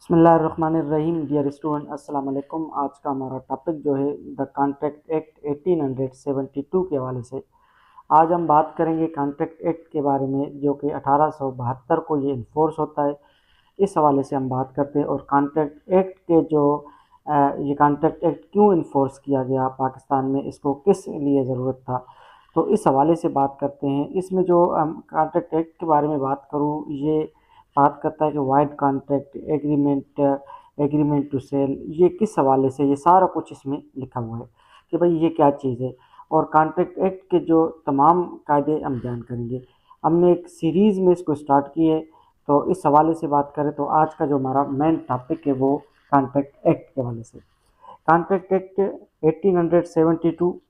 बिस्मिल्लाहिर्रहमानिर्रहीम। Dear student, अस्सलाम वालेकुम। आज का हमारा टॉपिक जो है द कॉन्ट्रैक्ट एक्ट 1872 के हवाले से आज हम बात करेंगे। कॉन्ट्रैक्ट एक्ट के बारे में जो कि 1872 को ये इन्फोर्स होता है, इस हवाले से हम बात करते हैं। और कॉन्ट्रैक्ट एक्ट के जो ये कॉन्ट्रैक्ट एक्ट क्यों इन्फोर्स किया गया पाकिस्तान में, इसको किस लिए ज़रूरत था, तो इस हवाले से बात करते हैं। इसमें जो कॉन्ट्रैक्ट एक्ट के बारे में बात करूँ, ये बात करता है कि void contract agreement, agreement to sell, ये किस हवाले से, ये सारा कुछ इसमें लिखा हुआ है कि भाई ये क्या चीज़ है। और कॉन्ट्रैक्ट एक्ट के जो तमाम कायदे हम बयान करेंगे। हमने एक सीरीज़ में इसको स्टार्ट किए, तो इस हवाले से बात करें तो आज का जो हमारा मेन टॉपिक है वो कॉन्ट्रैक्ट एक्ट के हवाले से। कॉन्ट्रैक्ट एक्ट 1872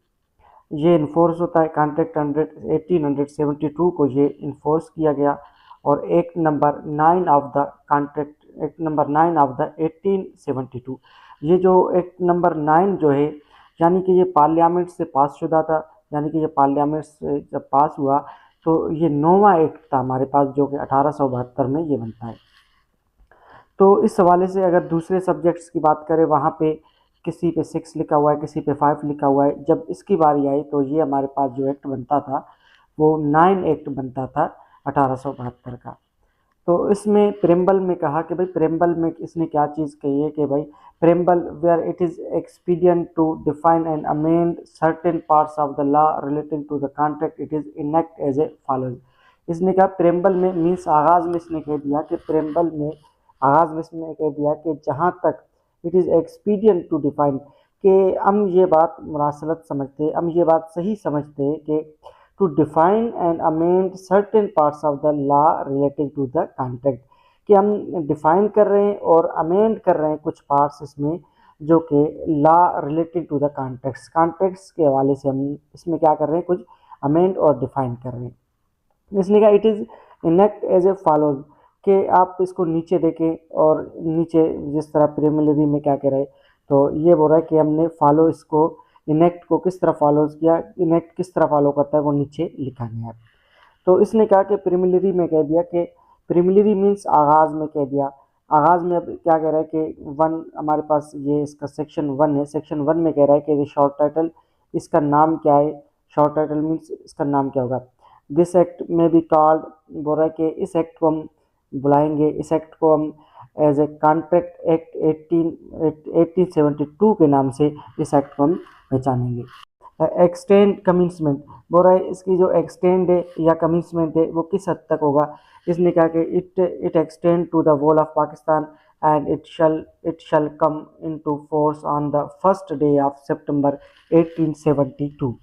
ये इन्फोर्स होता है। कॉन्ट्रैक्ट 1872 को ये इन्फोर्स किया गया। और act number 9 of the contract, act number 9 of the 1872, ये जो एक्ट नंबर 9 जो है, यानी कि ये पार्लियामेंट से पास शुदा था। यानी कि ये पार्लियामेंट से जब पास हुआ तो ये 9वां एक्ट था हमारे पास, जो कि 1872 में ये बनता है। तो इस हवाले से अगर दूसरे सब्जेक्ट्स की बात करें, वहाँ पे किसी पे 6 लिखा हुआ है, किसी पे 5 लिखा हुआ है। जब इसकी बारी आई तो ये हमारे पास जो एक्ट बनता था वो 9 एक्ट बनता था 1872 का। तो इसमें प्रेम्बल में कहा कि भाई, प्रेम्बल में इसने क्या चीज़ कही है कि भाई, preamble where it is expedient to define and amend certain parts of the law relating to the contract it is enact as a follows. इसने कहा प्रेम्बल में मीन्स आगाज़ में इसने कह दिया कि प्रेम्बल में आगाज़ में इसने कह दिया कि जहाँ तक it is expedient to define, कि हम ये बात मुनासिबत समझते, हम ये बात सही समझते हैं कि to define and amend certain parts of the law relating to the contract, कि हम डिफाइन कर रहे हैं और अमेंड कर रहे हैं कुछ पार्ट्स इसमें जो कि law relating to the contracts, contracts के हवाले से हम इसमें क्या कर रहे हैं, कुछ अमेंड और डिफाइन कर रहे हैं। इसलिए कहा it is enact as a follows, कि आप इसको नीचे देखें और नीचे जिस तरह प्रीलिमिनरी में क्या कह रहे हैं, तो ये बोल रहा है कि हमने फॉलो इसको, इनेक्ट को किस तरह फॉलो किया, इनेक्ट किस तरह फॉलो करता है वो नीचे लिखा गया है। तो इसने कहा कि प्रीलिमिनरी में कह दिया कि प्रीलिमिनरी मीन्स आगाज़ में कह दिया। आगाज़ में अब क्या कह रहा है कि 1 हमारे पास ये इसका सेक्शन 1 है। सेक्शन 1 में कह रहा है कि शॉर्ट टाइटल, इसका नाम क्या है, शॉर्ट टाइटल मीन्स इसका नाम क्या होगा। दिस एक्ट में भी कॉल्ड, बोल रहा है कि इस एक्ट को हम बुलाएंगे, इस एक्ट को हम एज ए कॉन्ट्रैक्ट एक्ट 1872 के नाम से इस एक्ट को हम पहचानेंगे। एक्सटेंड कमिंसमेंट, बोल रहा है इसकी जो एक्सटेंड है या कमिंसमेंट है वो किस हद तक होगा। इसने कहा कि it extend to the whole of Pakistan and it shall come into force on the first day of September 1872।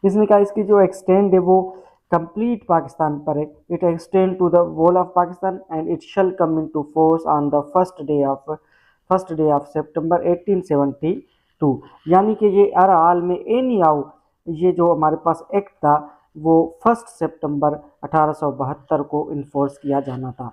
इसने कहा इसकी जो एक्सटेंड है वो कंप्लीट पाकिस्तान पर है। It extend to the whole of Pakistan and it shall come into force on the first day of September 1872। यानी कि ये हर हाल में एनी हाउ, ये जो हमारे पास एक्ट था वो 1 सितंबर 1872 को इन्फोर्स किया जाना था।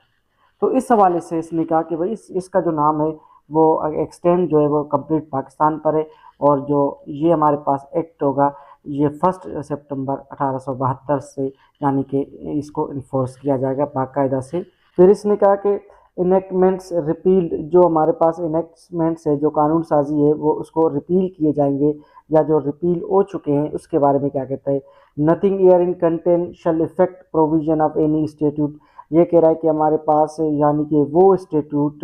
तो इस हवाले से इसने कहा कि भाई इसका जो नाम है वो एक्सटेंड जो है वो कंप्लीट पाकिस्तान पर है। और जो ये हमारे पास एक्ट होगा ये 1 सितंबर 1872 से, यानी कि इसको इन्फोर्स किया जाएगा बाकायदा से। फिर इसने कहा कि इनेक्टमेंट्स रिपील्ड, जो हमारे पास इनेक्टमेंट्स है, जो कानून साजी है वो उसको रिपील किए जाएंगे, या जो रिपील हो चुके हैं उसके बारे में क्या कहता है। Nothing year in content shall effect provision of any statute, ये कह रहा है कि हमारे पास यानी कि वो स्टेट्यूट,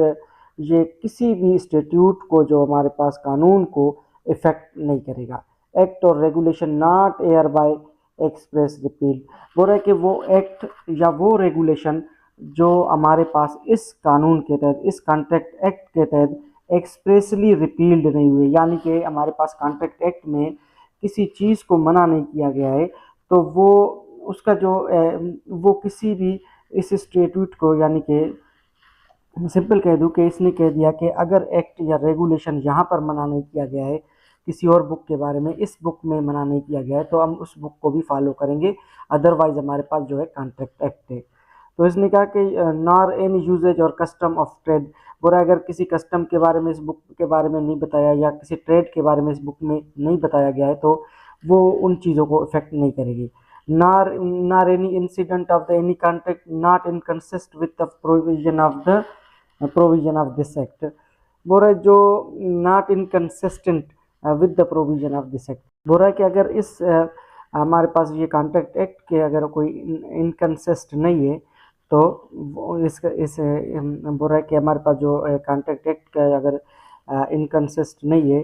ये किसी भी स्टेट्यूट को जो हमारे पास कानून को इफेक्ट नहीं करेगा। एक्ट और regulation not air by express repeal, बोल रहा है कि वो एक्ट या वो रेगुलेशन जो हमारे पास इस कानून के तहत, इस कॉन्ट्रैक्ट एक्ट के तहत एक्सप्रेसली रिपील्ड नहीं हुए, यानी कि हमारे पास कॉन्ट्रैक्ट एक्ट में किसी चीज़ को मना नहीं किया गया है, तो वो उसका जो वो किसी भी इस स्टेट्यूट को, यानी कि सिंपल कह दूं कि इसने कह दिया कि अगर एक्ट या रेगुलेशन यहाँ पर मना नहीं किया गया है, किसी और बुक के बारे में इस बुक में मना नहीं किया गया है, तो हम उस बुक को भी फॉलो करेंगे। अदरवाइज हमारे पास जो है कॉन्ट्रैक्ट एक्ट है। तो इसने कहा कि नॉर एनी यूजेज और कस्टम ऑफ ट्रेड, बोला अगर किसी कस्टम के बारे में इस बुक के बारे में नहीं बताया, या किसी ट्रेड के बारे में इस बुक में नहीं बताया गया है, तो वो उन चीज़ों को इफेक्ट नहीं करेगी। nor any incident of the any contract not inconsist with the provision of the provision of this act. बोल रहा है जो not inconsistent with the provision of this act. बोल रहा है कि अगर इस हमारे पास ये कॉन्ट्रैक्ट एक्ट के अगर कोई इनकंसिस्ट नहीं है तो इस बोल रहा है कि हमारे पास जो कॉन्ट्रैक्ट एक्ट का अगर इनकंसिस्ट नहीं है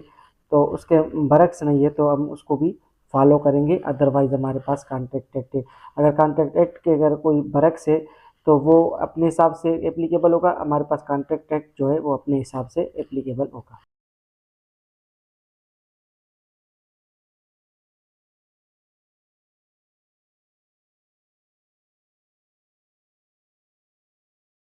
तो उसके बरक्स नहीं है तो हम उसको भी फॉलो करेंगे, अदरवाइज हमारे पास कॉन्ट्रैक्ट एक्ट है। अगर कॉन्ट्रैक्ट एक्ट के अगर कोई बरक्स है तो वो अपने हिसाब से एप्लीकेबल होगा, हमारे पास कॉन्ट्रैक्ट एक्ट जो है वो अपने हिसाब से एप्लीकेबल होगा।